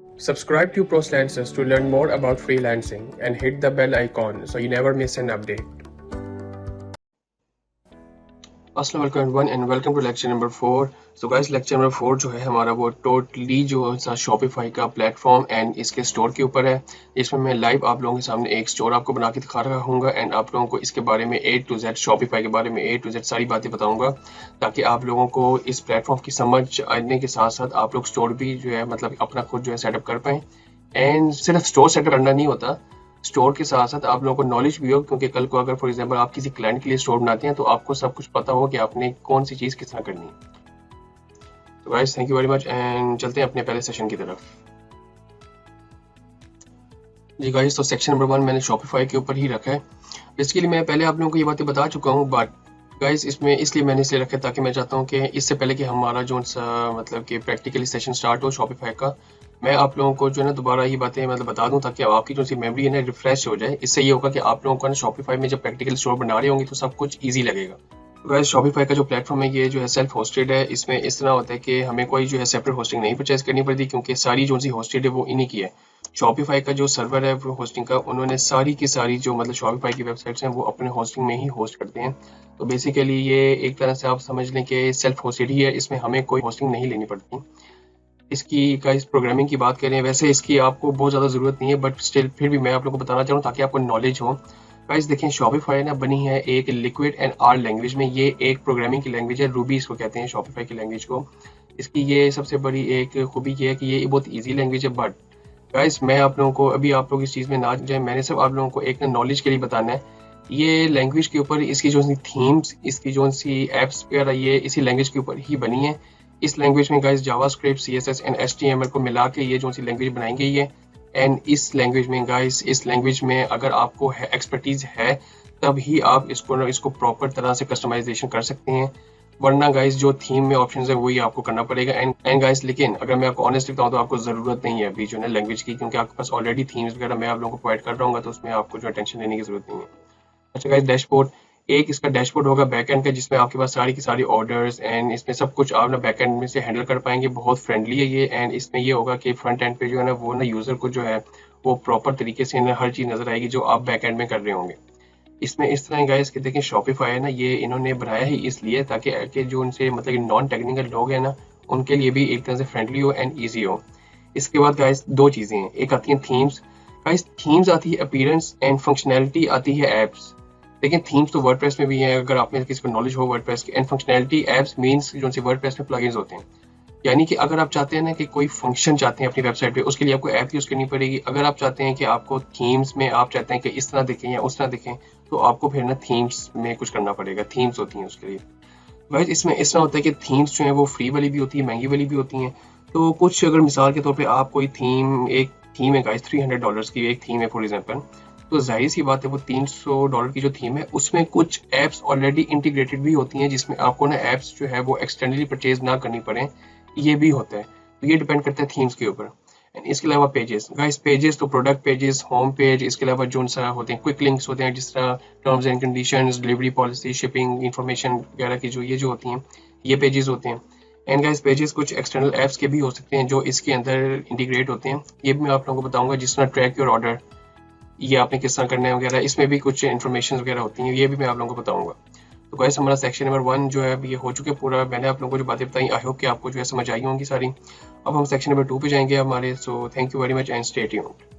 Subscribe to ProSlancers to learn more about freelancing and hit the bell icon so you never miss an update. Assalamu alaikum everyone and welcome to lecture number 4. So guys, lecture number 4 जो है हमारा वो totally जो सा Shopify का platform and इसके store के ऊपर है। इसमें मैं लाइव आप लोगों के सामने एक स्टोर आपको बना के दिखा रहा हूँ एंड आप लोगों को इसके बारे में A to Z शॉपिफाई के बारे में A to Z सारी बातें बताऊंगा ताकि आप लोगों को इस प्लेटफॉर्म की समझ आने के साथ साथ आप लोग स्टोर भी जो है मतलब अपना खुद जो है सेटअप कर पाएँ। एंड सिर्फ स्टोर सेटअप करना नहीं होता, स्टोर के साथ साथ आप लोगों को नॉलेज भी हो, क्योंकि कल को अगर फॉर एग्जांपल आप किसी क्लाइंट के लिए स्टोर बनाते हैं तो आपको सब कुछ पता हो कि आपने कौन सी चीज़ किस तरह करनी है। तो guys thank you very much and चलते हैं अपने पहले सेशन की तरफ। जी गाइस, तो सेक्शन नंबर 1 मैंने शॉपिफाई के ऊपर ही रखा है। इसके लिए मैं पहले आप लोगों को ये बातें बता चुका हूँ, बट गाइस इसमें इसलिए मैंने इसलिए रखा है ताकि मैं चाहता हूँ कि इससे पहले कि हमारा जो मतलब कि प्रैक्टिकली सेशन स्टार्ट हो शॉपिफाई का, मैं आप लोगों को जो है ना दोबारा ये बातें मतलब बता दूं ताकि आपकी जो सी मेमोरी है ना रिफ्रेश हो जाए। इससे ये होगा कि आप लोगों को ना शॉपिफाई में जब प्रैक्टिकल स्टोर बना रहे होंगे तो सब कुछ ईजी लगेगा। गाइस शॉपिफाई का जो प्लेटफॉर्म है ये जो है सेल्फ होस्टेड है। इसमें इस तरह होता है कि हमें कोई जो है सेपरेट होस्टिंग नहीं परचेज करनी पड़ती, क्योंकि सारी जो सी होस्टेड है वो इन्हीं की है। शॉपिफाई का जो सर्वर है वो होस्टिंग का, उन्होंने सारी की सारी जो मतलब शॉपिफाई की वेबसाइट्स हैं वो अपने होस्टिंग में ही होस्ट करते हैं। तो बेसिकली ये एक तरह से आप समझ लें कि सेल्फ होस्टेड ही है, इसमें हमें कोई होस्टिंग नहीं लेनी पड़ती। इसकी गाइस प्रोग्रामिंग की बात करें, वैसे इसकी आपको बहुत ज़्यादा ज़रूरत नहीं है, बट स्टिल फिर भी मैं आप लोगों को बताना चाहूँ ताकि आपको नॉलेज हो। गाइस देखें, शॉपिफाई ना बनी है एक लिक्विड एंड आर लैंग्वेज में। ये एक प्रोग्रामिंग की लैंग्वेज है, रूबी इसको कहते हैं शॉपिफाई की लैंग्वेज को। इसकी ये सबसे बड़ी एक खूबी ये है कि ये बहुत ईजी लैंग्वेज है। बट गाइस मैं आप लोगों को अभी आप लोग इस चीज़ में ना जाए, मैंने सिर्फ आप लोगों को एक नॉलेज के लिए बताना है। ये लैंग्वेज के ऊपर इसकी जो सी थीम्स, इसकी जो सी एप्स वगैरह ये इसी लैंग्वेज के ऊपर ही बनी है। इस लैंग्वेज में guys JavaScript, CSS and HTML को मिला के ये जो सी लैंग्वेज बनाई गई है। एंड इस लैंग्वेज में गाइस, इस लैंग्वेज में अगर आपको एक्सपर्टीज है तब ही आप इसको प्रॉपर तरह से कस्टमाइजेशन कर सकते हैं, वरना गाइस जो थीम में ऑप्शंस है वही आपको करना पड़ेगा। एंड गाइस लेकिन अगर मैं आपको ऑनेस्ट बताऊं तो आपको ज़रूरत नहीं है अभी जो है लैंग्वेज की, क्योंकि आपके पास ऑलरेडी थीम्स वगैरह मैं आप लोगों को प्रोवाइड कर रहा हूँ, तो उसमें आपको जो टेंशन लेने की जरूरत नहीं है। अच्छा गाइस, डैशबोर्ड, एक इसका डैशबोर्ड होगा बैकएंड का जिसमें आपके पास सारी की सारी ऑर्डर्स एंड इसमें सब कुछ आप ना बैकएंड में से हैंडल कर पाएंगे। बहुत फ्रेंडली है ये। एंड इसमें ये होगा कि फ्रंट एंड पे जो है ना वो ना यूज़र को जो है वो प्रॉपर तरीके से ना हर चीज़ नज़र आएगी जो आप बैकएंड में कर रहे होंगे। इसमें इस तरह गाइस कि देखें शॉपिफाई है ना, ये इन्होंने बनाया ही इसलिए ताकि जो उनसे मतलब नॉन टेक्निकल लोग हैं ना उनके लिए भी एक तरह से फ्रेंडली हो एंड ईजी हो। इसके बाद गाइस दो चीज़ें हैं, एक आती हैं थीम्स। गाइस थीम्स आती है अपीयरेंस एंड फंक्शनैलिटी आती है एप्स। लेकिन थीम्स तो वर्डप्रेस में भी है अगर आप में किसी को नॉलेज हो वर्डप्रेस की। एंड फंक्शनैलिटी एप्स मींस जो से वर्डप्रेस में प्लगइन्स होते हैं, यानी कि अगर आप चाहते हैं ना कि कोई फंक्शन चाहते हैं अपनी वेबसाइट पे, उसके लिए आपको ऐप यूज़ करनी पड़ेगी। अगर आप चाहते हैं कि आपको थीम्स में आप चाहते हैं कि इस तरह दिखें या उस तरह दिखें, तो आपको फिर ना थीम्स में कुछ करना पड़ेगा। थीम्स होती हैं उसके लिए। गाइस इसमें इस तरह होता है कि थीम्स जो है वो फ्री वाली भी होती है, महंगी वाली भी होती हैं। तो कुछ अगर मिसाल के तौर पर आप कोई थीम, एक थीम है गाइस $300 की एक थीम है फॉर एग्जाम्पल, तो जाहिर सी बात है वो $300 की जो थीम है उसमें कुछ ऐप्स ऑलरेडी इंटीग्रेटेड भी होती हैं जिसमें आपको ना ऐप्स जो है वो एक्सटर्नली परचेज ना करनी पड़े, ये भी होता है। तो ये डिपेंड करता है थीम्स के ऊपर। एंड इसके अलावा पेजेस, गाइस पेजेस तो प्रोडक्ट पेजेस, होम पेज, इसके अलावा जो सा होते हैं क्विक लिंक्स होते हैं, जिस तरह terms and conditions, delivery policy, shipping information वगैरह की जो होती हैं, ये पेजेस होते हैं। एंड गाइस पेजेस कुछ एक्सटर्नल ऐप्स के भी हो सकते हैं जो इसके अंदर इंटीग्रेट होते हैं, ये भी मैं आप लोगों को बताऊंगा। जिस तरह ट्रैक योर ऑर्डर, ये आपने किस तरह करना है वगैरह, इसमें भी कुछ इन्फॉर्मेशन वगैरह होती हैं, ये भी मैं आप लोगों को बताऊंगा। तो गाइस हमारा सेक्शन नंबर 1 जो है ये हो चुके पूरा। मैंने आप लोगों को जो बातें बताई आई होप कि आपको जो है समझ आई होंगी सारी। अब हम सेक्शन नंबर 2 पे जाएंगे हमारे। So thank you very much and stay tuned.